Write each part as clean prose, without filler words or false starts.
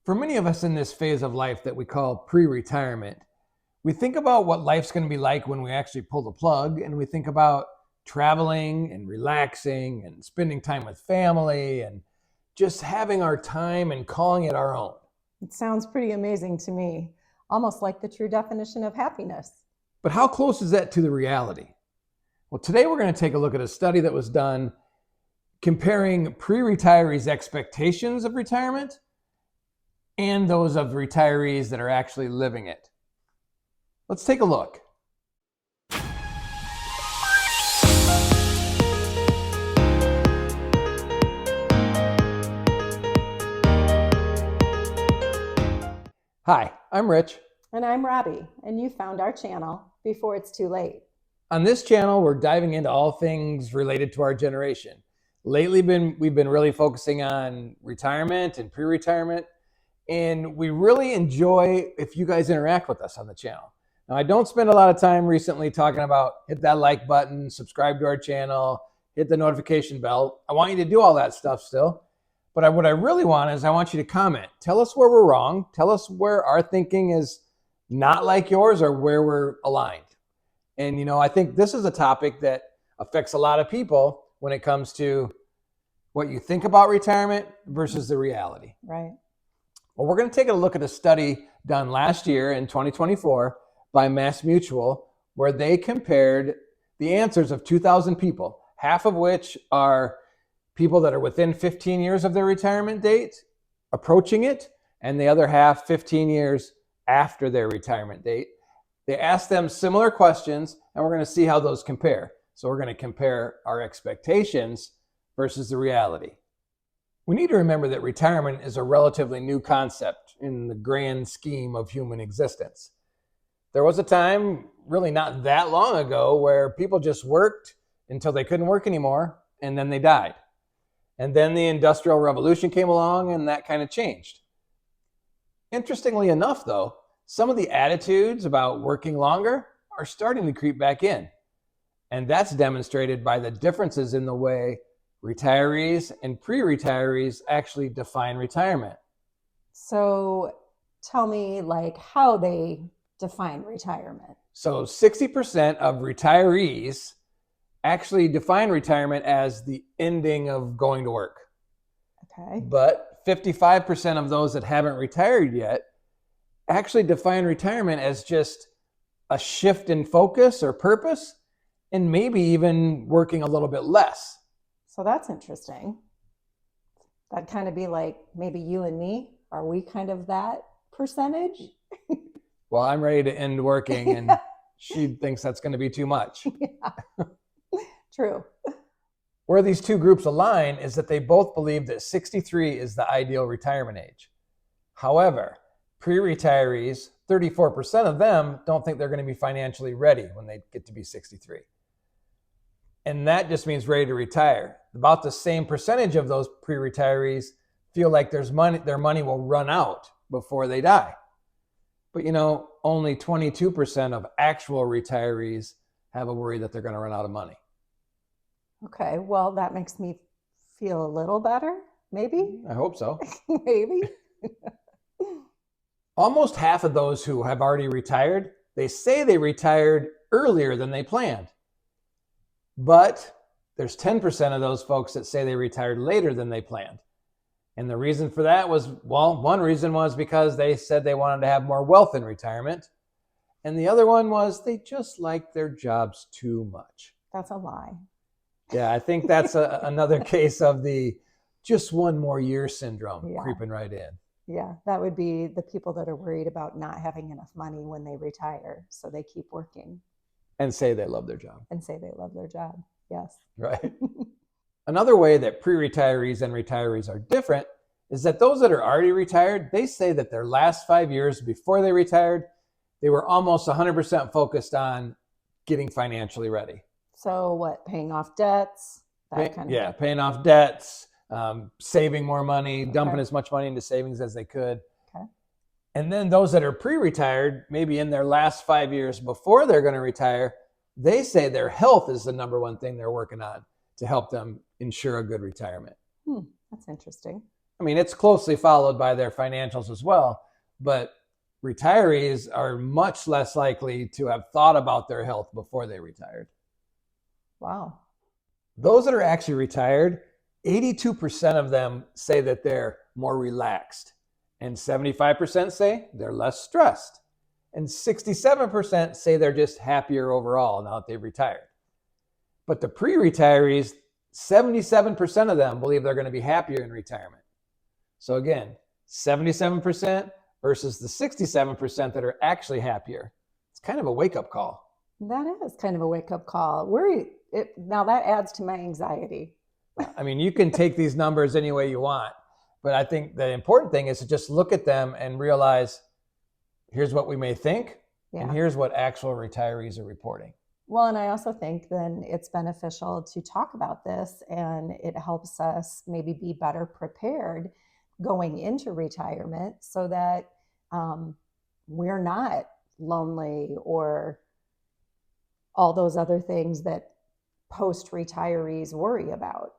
For many of us in this phase of life that we call pre-retirement, we think about what life's going to be like when we actually pull the plug, and we think about traveling and relaxing and spending time with family and just having our time and calling it our own. It sounds pretty amazing to me, almost like the true definition of happiness. But how close is that to the reality? Well, today we're going to take a look at a study that was done comparing pre-retirees' expectations of retirement and those of retirees that are actually living it. Let's take a look. Hi, I'm Rich. And I'm Robbie, and you found our channel before it's too late. On this channel, we're diving into all things related to our generation. Lately, we've been really focusing on retirement and pre-retirement, and we really enjoy if you guys interact with us on the channel. Now, I don't spend a lot of time recently talking about hit that like button, subscribe to our channel, hit the notification bell. I want you to do all that stuff still. But what I really want is I want you to comment. Tell us where we're wrong. Tell us where our thinking is not like yours or where we're aligned. And, I think this is a topic that affects a lot of people when it comes to what you think about retirement versus the reality. Right. Well, we're going to take a look at a study done last year in 2024 by MassMutual, where they compared the answers of 2,000 people, half of which are people that are within 15 years of their retirement date, approaching it, and the other half 15 years after their retirement date. They asked them similar questions, and we're going to see how those compare. So we're going to compare our expectations versus the reality. We need to remember that retirement is a relatively new concept in the grand scheme of human existence. There was a time, really not that long ago, where people just worked until they couldn't work anymore, and then they died. And then the Industrial Revolution came along, and that kind of changed. Interestingly enough, though, some of the attitudes about working longer are starting to creep back in. And that's demonstrated by the differences in the way retirees and pre-retirees actually define retirement. So tell me how they define retirement. So 60% of retirees actually define retirement as the ending of going to work. Okay. But 55% of those that haven't retired yet actually define retirement as just a shift in focus or purpose, and maybe even working a little bit less. So that's interesting. That'd kind of be like maybe you and me. Are we kind of that percentage? Well, I'm ready to end working, and she thinks that's going to be too much. Yeah. True. Where these two groups align is that they both believe that 63 is the ideal retirement age. However, pre-retirees, 34% of them don't think they're going to be financially ready when they get to be 63. And that just means ready to retire. About the same percentage of those pre-retirees feel like their money will run out before they die. But only 22% of actual retirees have a worry that they're going to run out of money. Okay, well, that makes me feel a little better, maybe. I hope so. Maybe. Almost half of those who have already retired, they say they retired earlier than they planned. But there's 10% of those folks that say they retired later than they planned. And the reason for that was, one reason was because they said they wanted to have more wealth in retirement. And the other one was they just liked their jobs too much. That's a lie. Yeah, I think that's another case of the just one more year syndrome creeping right in. Yeah, that would be the people that are worried about not having enough money when they retire. So they keep working. And say they love their job. Yes. Right. Another way that pre-retirees and retirees are different is that those that are already retired, they say that their last 5 years before they retired, they were almost 100% focused on getting financially ready. So what, paying off debts? Paying off debts, saving more money, dumping as much money into savings as they could. Okay. And then those that are pre-retired, maybe in their last 5 years before they're going to retire, they say their health is the number one thing they're working on to help them ensure a good retirement. That's interesting. I mean, it's closely followed by their financials as well, but retirees are much less likely to have thought about their health before they retired. Wow. Those that are actually retired, 82% of them say that they're more relaxed, and 75% say they're less stressed, and 67% say they're just happier overall now that they've retired. But the pre-retirees, 77% of them believe they're going to be happier in retirement. So again, 77% versus the 67% that are actually happier. It's kind of a wake-up call. That is kind of a wake-up call. Now that adds to my anxiety. I mean, you can take these numbers any way you want, but I think the important thing is to just look at them and realize, here's what we may think, and here's what actual retirees are reporting. Well, and I also think then it's beneficial to talk about this, and it helps us maybe be better prepared going into retirement so that we're not lonely or all those other things that post-retirees worry about.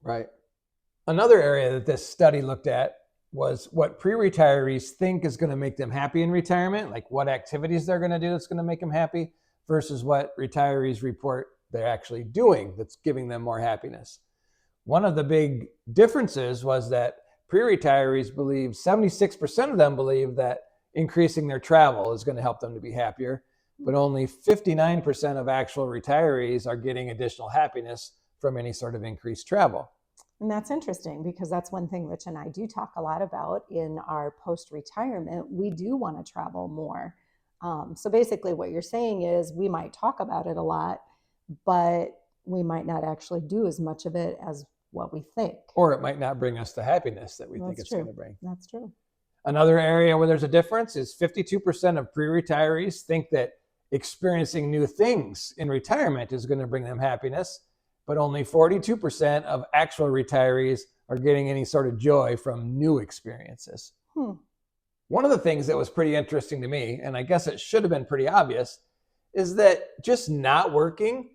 Right. Another area that this study looked at was what pre-retirees think is going to make them happy in retirement, like what activities they're going to do that's going to make them happy, versus what retirees report they're actually doing that's giving them more happiness. One of the big differences was that pre-retirees believe, 76% of them believe that increasing their travel is going to help them to be happier, but only 59% of actual retirees are getting additional happiness from any sort of increased travel. And that's interesting because that's one thing Rich and I do talk a lot about in our post-retirement. We do want to travel more. So basically what you're saying is we might talk about it a lot, but we might not actually do as much of it as what we think. Or it might not bring us the happiness that we think it's going to bring. That's true. Another area where there's a difference is 52% of pre-retirees think that experiencing new things in retirement is going to bring them happiness, but only 42% of actual retirees are getting any sort of joy from new experiences. One of the things that was pretty interesting to me, and I guess it should have been pretty obvious, is that just not working,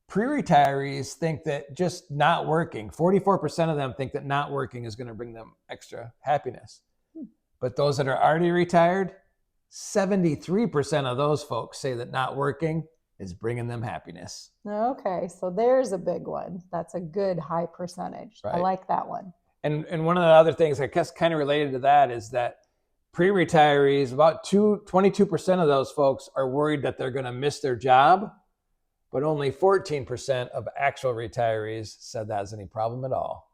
pre-retirees think that just not working, 44% of them think that not working is going to bring them extra happiness. But those that are already retired, 73% of those folks say that not working is bringing them happiness. Okay, so there's a big one. That's a good high percentage. Right. I like that one. And one of the other things I guess kind of related to that is that pre-retirees, about 22% of those folks are worried that they're going to miss their job, but only 14% of actual retirees said that was any problem at all.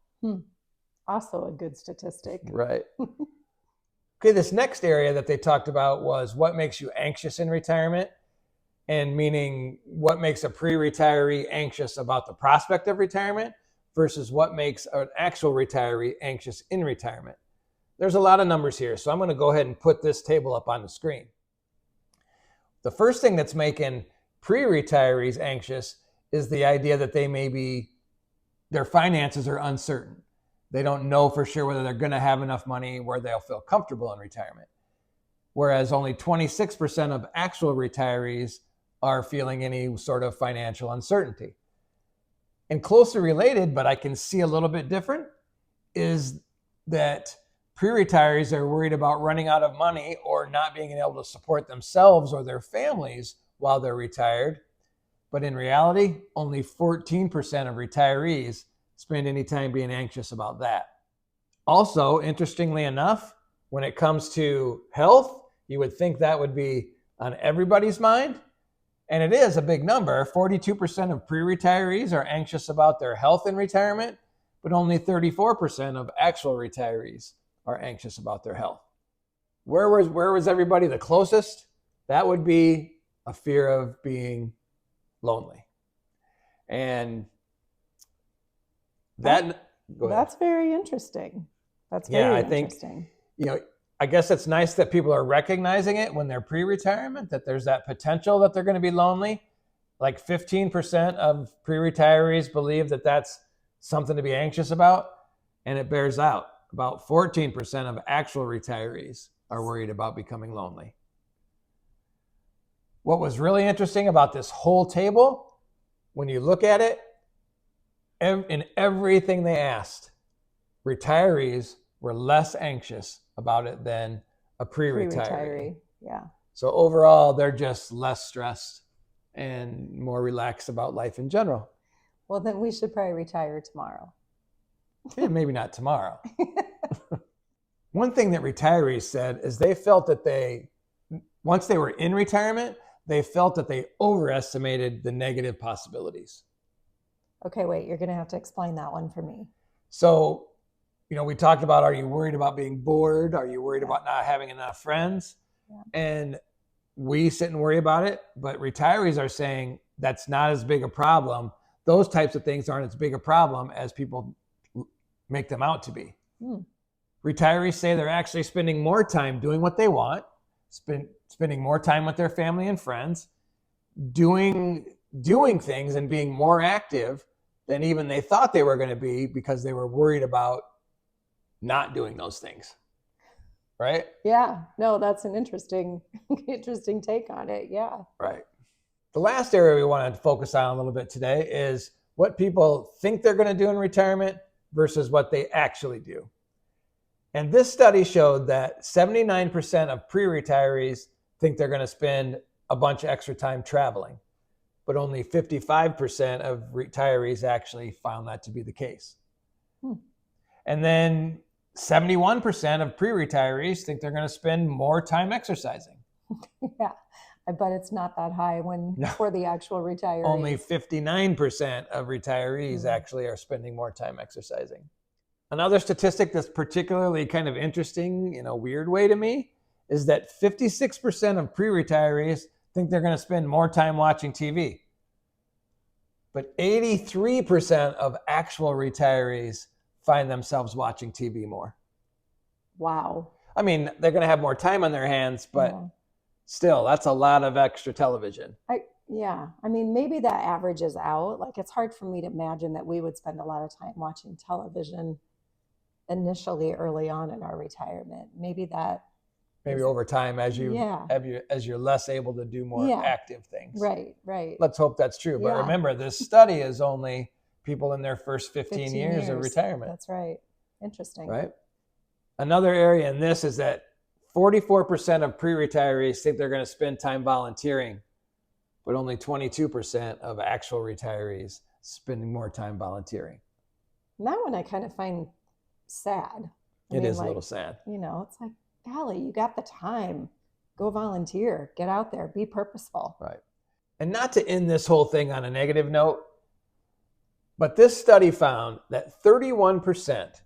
Also a good statistic. Right. Okay, this next area that they talked about was what makes you anxious in retirement, and meaning what makes a pre-retiree anxious about the prospect of retirement versus what makes an actual retiree anxious in retirement. There's a lot of numbers here, so I'm going to go ahead and put this table up on the screen. The first thing that's making pre-retirees anxious is the idea that their finances are uncertain. They don't know for sure whether they're going to have enough money where they'll feel comfortable in retirement. Whereas only 26% of actual retirees are feeling any sort of financial uncertainty. And closely related, but I can see a little bit different, is that pre-retirees are worried about running out of money or not being able to support themselves or their families while they're retired. But in reality, only 14% of retirees spend any time being anxious about that. Also, interestingly enough, when it comes to health, you would think that would be on everybody's mind. And it is a big number. 42% of pre-retirees are anxious about their health in retirement, but only 34% of actual retirees are anxious about their health. Where was everybody the closest? That would be a fear of being lonely. And that's very interesting. That's very interesting. I guess it's nice that people are recognizing it when they're pre-retirement, that there's that potential that they're going to be lonely. Like 15% of pre-retirees believe that that's something to be anxious about, and it bears out. About 14% of actual retirees are worried about becoming lonely. What was really interesting about this whole table, when you look at it, in everything they asked, retirees were less anxious about it than a pre-retiree. Pre-retiree, yeah. So overall, they're just less stressed and more relaxed about life in general. Well, then we should probably retire tomorrow. Yeah, maybe not tomorrow. One thing that retirees said is they felt that once they were in retirement, they felt that they overestimated the negative possibilities. Okay, wait, you're going to have to explain that one for me. So, we talked about, are you worried about being bored? Are you worried about not having enough friends? Yeah. And we sit and worry about it, but retirees are saying that's not as big a problem. Those types of things aren't as big a problem as people make them out to be. Retirees say they're actually spending more time doing what they want, spending more time with their family and friends, doing things and being more active than even they thought they were going to be because they were worried about not doing those things. Right? Yeah, no, that's an interesting take on it. Yeah. Right. The last area we want to focus on a little bit today is what people think they're going to do in retirement versus what they actually do. And this study showed that 79% of pre-retirees think they're going to spend a bunch of extra time traveling, but only 55% of retirees actually found that to be the case. And then 71% of pre-retirees think they're going to spend more time exercising. Yeah, I bet it's not that high for the actual retirees. Only 59% of retirees actually are spending more time exercising. Another statistic that's particularly kind of interesting in a weird way to me is that 56% of pre-retirees think they're going to spend more time watching TV. But 83% of actual retirees find themselves watching TV more. Wow. I mean, they're going to have more time on their hands, but still, that's a lot of extra television. I mean, maybe that averages out. Like, it's hard for me to imagine that we would spend a lot of time watching television initially early on in our retirement. Maybe over time as you're less able to do more active things. Right. Let's hope that's true. But remember, this study is only people in their first 15 years of retirement. That's right. Interesting. Right. Another area in this is that 44% of pre-retirees think they're going to spend time volunteering, but only 22% of actual retirees spending more time volunteering. And that one I kind of find sad. It is a little sad. It's like, golly, you got the time. Go volunteer. Get out there. Be purposeful. Right. And not to end this whole thing on a negative note, but this study found that 31%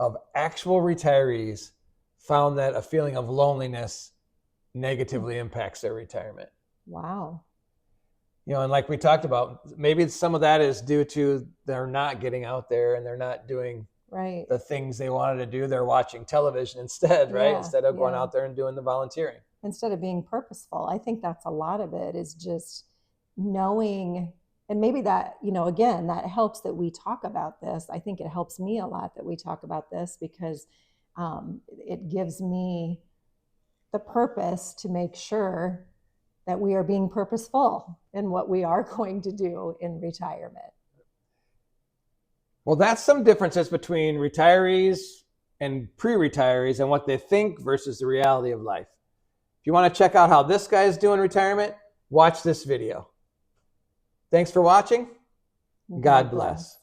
of actual retirees found that a feeling of loneliness negatively impacts their retirement. Wow. And like we talked about, maybe some of that is due to they're not getting out there and they're not doing the things they wanted to do. They're watching television instead, right? Instead of going out there and doing the volunteering. Instead of being purposeful. I think that's a lot of it, is just knowing. And maybe that, again, that helps that we talk about this. I think it helps me a lot that we talk about this, because it gives me the purpose to make sure that we are being purposeful in what we are going to do in retirement. Well, that's some differences between retirees and pre-retirees and what they think versus the reality of life. If you want to check out how this guy is doing retirement, watch this video. Thanks for watching. God bless.